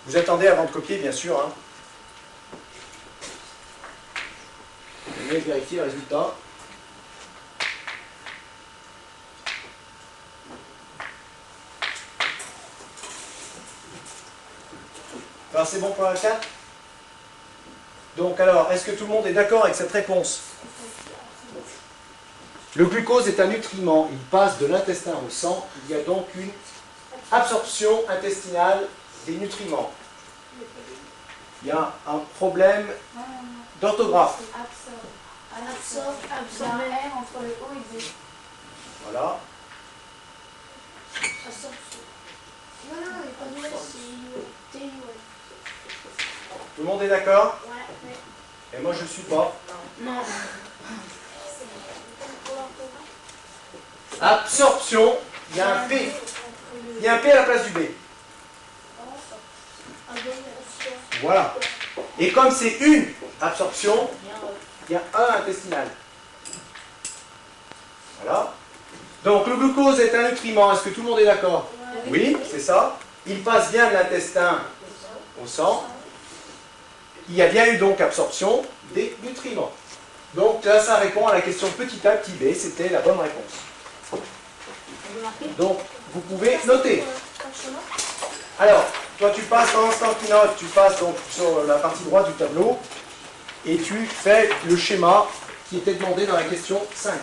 Vous attendez avant de copier, bien sûr. Hein. Vous allez vérifier le résultat. Alors, c'est bon pour la 4 ? Donc, alors, est-ce que tout le monde est d'accord avec cette réponse ? Le glucose est un nutriment, il passe de l'intestin au sang, il y a donc une absorption intestinale des nutriments. Il y a un problème d'orthographe. Absorbe R entre le O et le B. Voilà. Non, il n'y a pas de S, c'est I-O-T-I-O-N. Tout le monde est d'accord ? Ouais. Et moi je ne suis pas. Non. Absorption, il y a un P. Il y a un P à la place du B. Voilà. Et comme c'est une absorption, il y a un intestinal. Voilà. Donc le glucose est un nutriment, est-ce que tout le monde est d'accord ? Oui, c'est ça. Il passe bien de l'intestin au sang. Il y a bien eu donc absorption des nutriments. Donc là, ça répond à la question petit a, petit b, c'était la bonne réponse. Donc, vous pouvez noter. Alors, toi tu passes, pendant ce temps que tu notes, tu passes donc sur la partie droite du tableau et tu fais le schéma qui était demandé dans la question 5.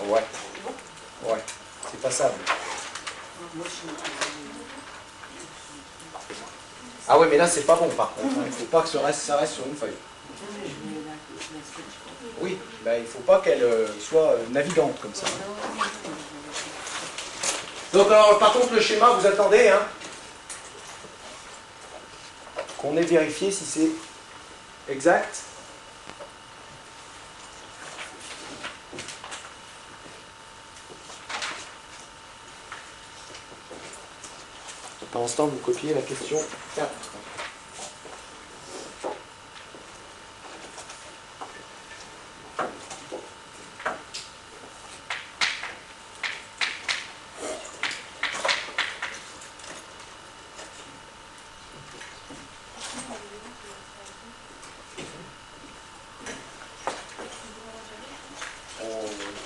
Ouais. Ouais, c'est passable. Ah ouais, mais là c'est pas bon par contre. Il ne faut pas que ça reste sur une feuille. Oui, ben, il ne faut pas qu'elle soit navigante comme ça. Donc alors, par contre le schéma, vous attendez hein, qu'on ait vérifié si c'est exact. Pendant ce temps, vous copiez la question 4.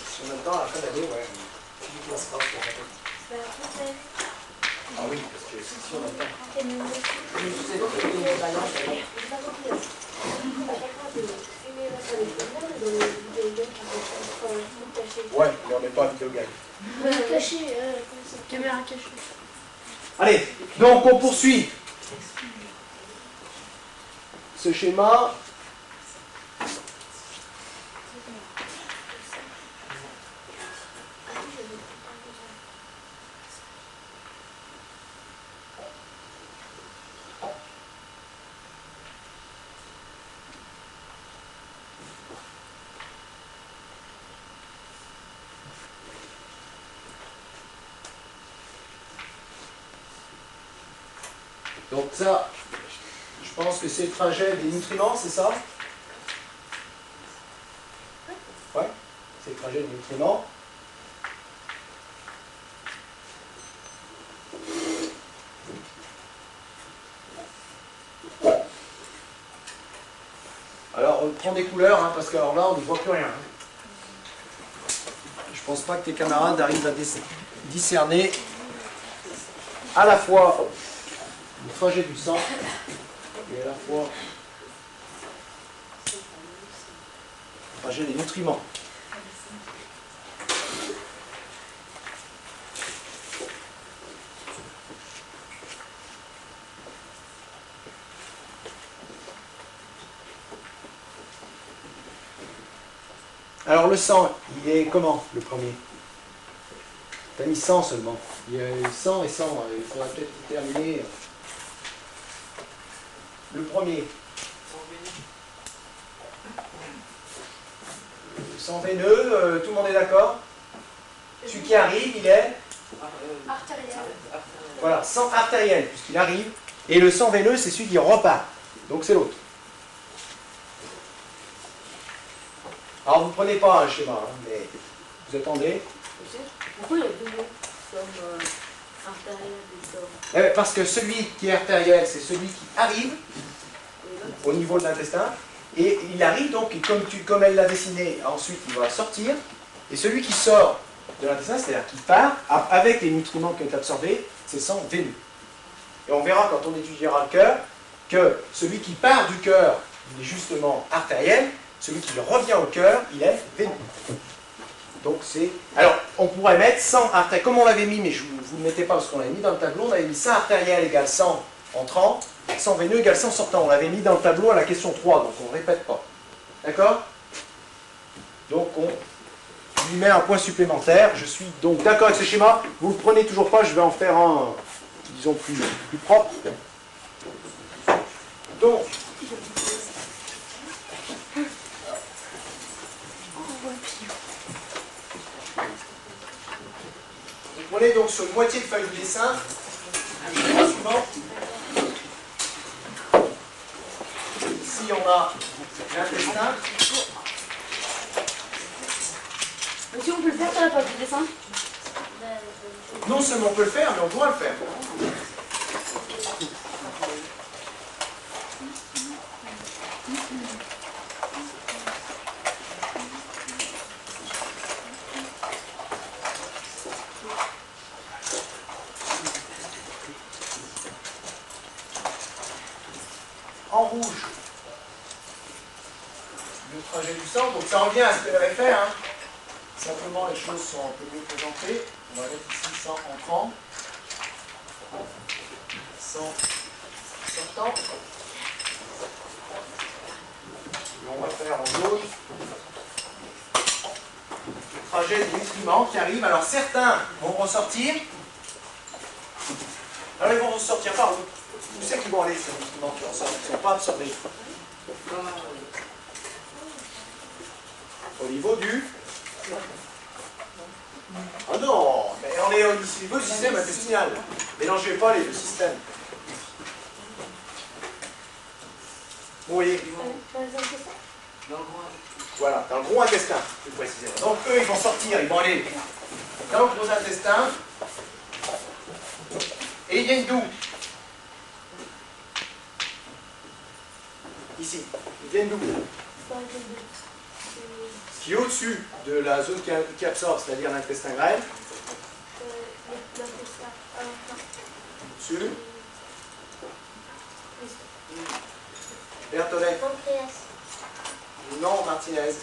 Si on a le temps à la fin de l'année, ouais. Ah oui, parce que si on a le temps. Ouais, mais on n'est pas à vidéo game. Caméra cachée. Allez, donc on poursuit. Ce schéma. Donc ça, je pense que c'est le trajet des nutriments, c'est ça? Ouais, c'est le trajet des nutriments. Alors, on prend des couleurs, hein, parce que alors là, on ne voit plus rien. Je pense pas que tes camarades arrivent à discerner à la fois le trajet du sang et à la fois le trajet des nutriments. Alors le sang, il est comment le premier? Tu as mis 100 seulement. Il y a 100 et 100, il faudra peut-être terminer. Le premier. Le sang veineux, tout le monde est d'accord? Celui qui arrive, il est Artériel. voilà, sang artériel, puisqu'il arrive. Et le sang veineux, c'est celui qui repart. Donc c'est l'autre. Alors vous ne prenez pas un schéma, hein, mais vous attendez. Pourquoi il y a deux mots comme artériel et comme... Parce que celui qui est artériel, c'est celui qui arrive au niveau de l'intestin. Et il arrive donc, et comme elle l'a dessiné, ensuite il va sortir. Et celui qui sort de l'intestin, c'est-à-dire qui part, avec les nutriments qui ont été absorbés, c'est le sang veineux. Et on verra quand on étudiera le cœur, que celui qui part du cœur, il est justement artériel, celui qui revient au cœur, il est veineux. Donc c'est... Alors, on pourrait mettre sang artériel, comme on l'avait mis, mais vous ne le mettez pas parce qu'on l'avait mis dans le tableau, on avait mis sang artériel égale sang entrant, sang veineux égale sang sortant. On l'avait mis dans le tableau à la question 3, donc on ne répète pas. D'accord? Donc on lui met un point supplémentaire. Je suis donc d'accord avec ce schéma. Vous ne le prenez toujours pas, je vais en faire un, disons, plus propre. Donc, vous prenez donc sur une moitié de feuille de dessin le schéma suivant. Ici, on a l'intestin. Monsieur, on peut le faire sur la page de dessin? Non seulement on peut le faire, mais on doit le faire. En rouge, le trajet du sang, donc ça revient à ce qu'elle avait fait, hein. Simplement les choses sont un peu mieux présentées. On va mettre ici sang entrant, sang sortant. Et on va faire en jaune le trajet des nutriments qui arrivent. Alors certains vont ressortir. Alors ils vont ressortir par où? Où c'est qu'ils vont aller ces nutriments qui ressortent? Ils ne sont pas absorbés. Au niveau du... Ah non, mais on est au niveau du système intestinal. Mélangez pas les deux systèmes. Vous voyez? Voilà, dans le gros intestin, plus précisément. Donc eux, ils vont sortir, ils vont aller dans le gros intestin. Et ils viennent d'où? Ici. Ils viennent d'où? Ce qui est au-dessus de la zone qui absorbe, c'est-à-dire l'intestin grêle. Au-dessus. Berthollet. Non, Martinez.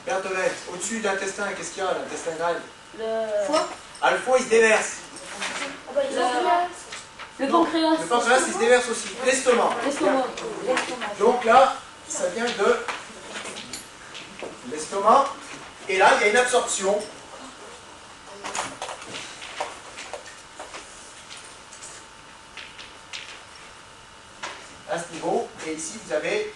Berthollet, au-dessus de l'intestin, qu'est-ce qu'il y a, l'intestin grêle? Le foie. Ah, le foie, il se déverse. Le pancréas. Le pancréas, il se déverse aussi. L'estomac. L'estomac. Donc là, ça vient de l'estomac. Et là, il y a une absorption. À ce niveau. Et ici, vous avez...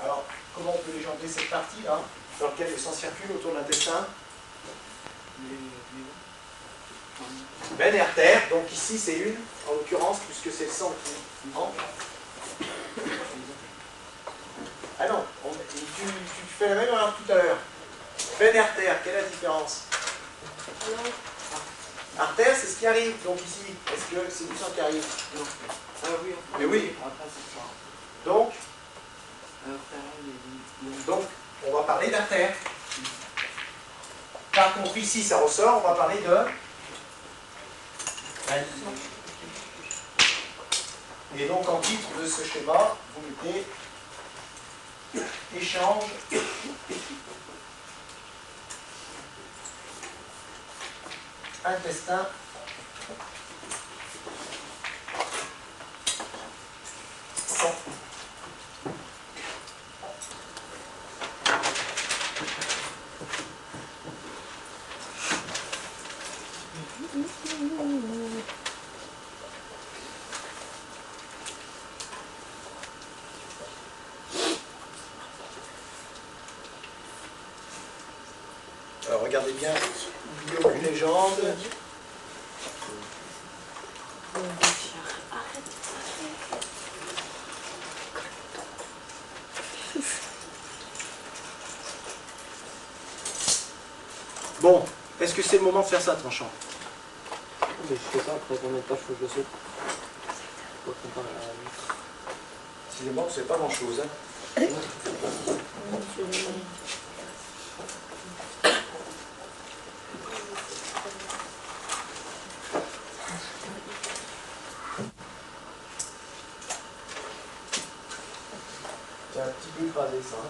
Alors, comment on peut légender cette partie-là, dans laquelle le sang circule autour de l'intestin? Veine et artère. Donc ici, c'est une, en l'occurrence, puisque c'est le sang qui rentre. Ah non, tu fais la même erreur que tout à l'heure. Veine et artère, quelle est la différence? Artère, c'est ce qui arrive. Donc ici, est-ce que c'est du sang qui arrive? Non. Ah oui, mais oui. Donc, on va parler d'artère. Par contre, ici, ça ressort, on va parler de... Et donc, en titre de ce schéma, vous mettez échange intestin sang. Alors regardez bien, n'oubliez aucune légende. Bon, est-ce que c'est le moment de faire ça, tranchant? Mais je fais ça après combien de temps faut que je le saute pour comparer à la vie. Excusez-moi, c'est pas grand-chose. Hein. C'est un petit peu écrasé, ça. Hein.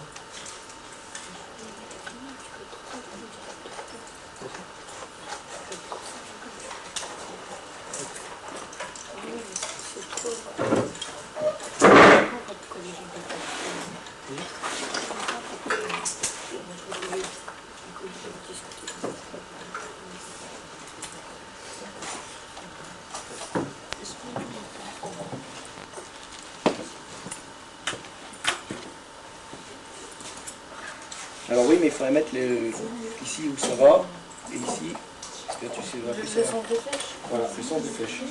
Alors oui, mais il faudrait mettre ici où ça va, et ici, parce que tu sais, Le son de flèche. voilà, le son de flèche.